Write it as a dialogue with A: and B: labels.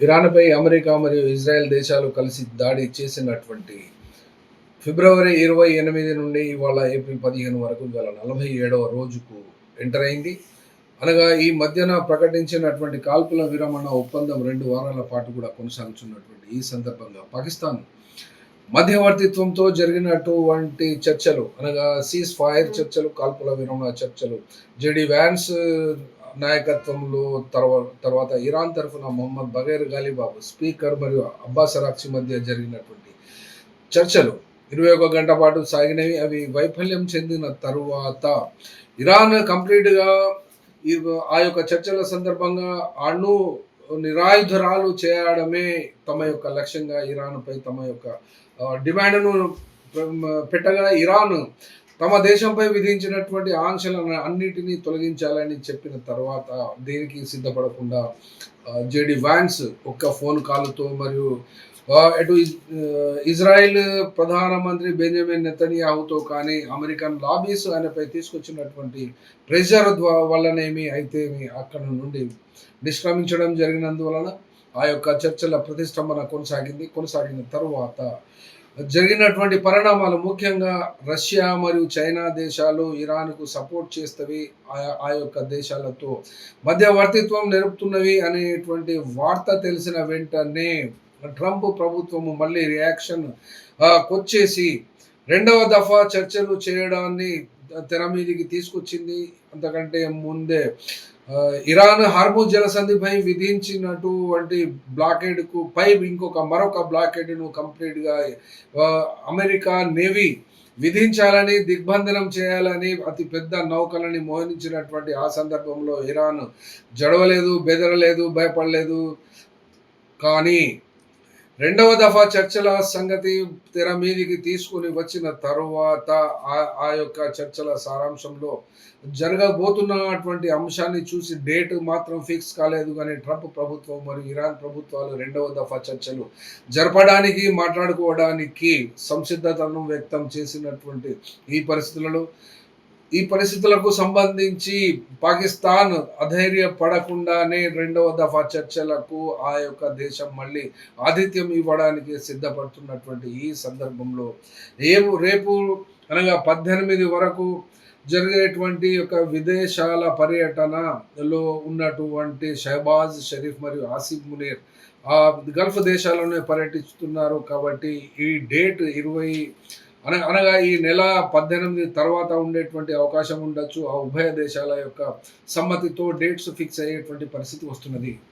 A: ఇరాన్‌పై America మరియు Israel దేశాలు కలిసి దాడి చేసినటువంటి ఫిబ్రవరి 28 నుండి ఇవాళ ఏప్రిల్ 15 వరకు ఇవాళ 47వ రోజుకు ఎంటర్ అయింది. అనగా ఈ మధ్యన ప్రకటించినటువంటి కాల్పుల విరమణ ఒప్పందం 2 వారాల పాటు కూడా కొనసాగుతున్నటువంటి ఈ సందర్భంగా పాకిస్తాన్ మధ్యవర్తిత్వంతో జరిగినటువంటి చర్చలు అనగా సీజ్ ఫైర్ చర్చలు, కాల్పుల విరమణ చర్చలు జేడీ వ్యాన్స్ నాయకత్వంలో తర్వాత ఇరాన్ తరఫున మొహమ్మద్ బగైర్ గాలిబాబ్ స్పీకర్ మరియు అబ్బాస్ అరాక్చి మధ్య జరిగినటువంటి చర్చలు 21 గంట పాటు సాగినవి. అవి వైఫల్యం చెందిన తరువాత ఇరాన్ కంప్లీట్గా ఆ యొక్క చర్చల సందర్భంగా అణు నిరాయుధరాలు చేయడమే తమ యొక్క లక్ష్యంగా ఇరాన్పై తమ యొక్క డిమాండ్ను పెట్టగా ఇరాన్ తమ దేశంపై విధించినటువంటి ఆంక్షలను అన్నిటినీ తొలగించాలని చెప్పిన తర్వాత దేనికి సిద్ధపడకుండా జేడీ వ్యాన్స్ ఒక్క ఫోన్ కాల్తో మరియు అటు ఇజ్రాయెల్ ప్రధానమంత్రి బెంజమిన్ నెతన్యాహుతో కానీ అమెరికన్ లాబీస్ ఆయనపై తీసుకొచ్చినటువంటి ప్రెషర్ వల్లనేమి అయితే అక్కడ నుండి నిష్క్రమించడం జరిగినందువలన ఆ యొక్క చర్చల ప్రతిష్టంభన కొనసాగిన తరువాత జరిగినటువంటి పరిణామాలు ముఖ్యంగా రష్యా మరియు చైనా దేశాలు ఇరాన్కు సపోర్ట్ చేస్తవి, ఆ యొక్క దేశాలతో మధ్యవర్తిత్వం నెరుపుతున్నవి అనేటువంటి వార్త తెలిసిన వెంటనే ట్రంప్ ప్రభుత్వము మళ్ళీ రియాక్షన్ కొచ్చేసి రెండవ దఫా చర్చలు చేయడాన్ని తెర మీదికి తీసుకొచ్చింది. అంతకంటే ముందే ఇరాన్ హార్ముజ్ జలసంధిపై విధించినటువంటి బ్లాకేడ్కు పై మరొక బ్లాకేడ్ను కంప్లీట్గా అమెరికా నేవీ విధించాలని, దిగ్బంధనం చేయాలని అతి పెద్ద నౌకలని మోహరించినటువంటి ఆ సందర్భంలో ఇరాన్ జడవలేదు, బెదరలేదు, భయపడలేదు. కానీ రెండవ దఫా చర్చల సంగతి తెర మీదికి తీసుకుని వచ్చిన తరువాత ఆ యొక్క చర్చల సారాంశంలో జరగబోతున్నటువంటి అంశాన్ని చూసి డేట్ మాత్రం ఫిక్స్ కాలేదు. కానీ ట్రంప్ ప్రభుత్వం మరియు ఇరాన్ ప్రభుత్వాలు రెండవ దఫా చర్చలు జరపడానికి, మాట్లాడుకోవడానికి సంసిద్ధతను వ్యక్తం చేసినటువంటి ఈ పరిస్థితులకు సంబంధించి పాకిస్తాన్ అధైర్యపడకుండానే రెండవ దఫా చర్చలకు ఆ యొక్క దేశం మళ్ళీ ఆతిథ్యం ఇవ్వడానికి సిద్ధపడుతున్నటువంటి ఈ సందర్భంలో రేపు అనగా 18 వరకు జరిగేటువంటి యొక్క విదేశాల పర్యటనలో ఉన్నటువంటి షహబాజ్ షరీఫ్ మరియు ఆసిఫ్ మునీర్ ఆ గల్ఫ్ దేశాల్లోనే పర్యటిస్తున్నారు. కాబట్టి ఈ డేట్ 20 అనగా ఈ నెల 18 తర్వాత ఉండేటువంటి అవకాశం ఉండొచ్చు. ఆ ఉభయ దేశాల యొక్క సమ్మతితో డేట్స్ ఫిక్స్ అయ్యేటువంటి పరిస్థితి వస్తున్నది.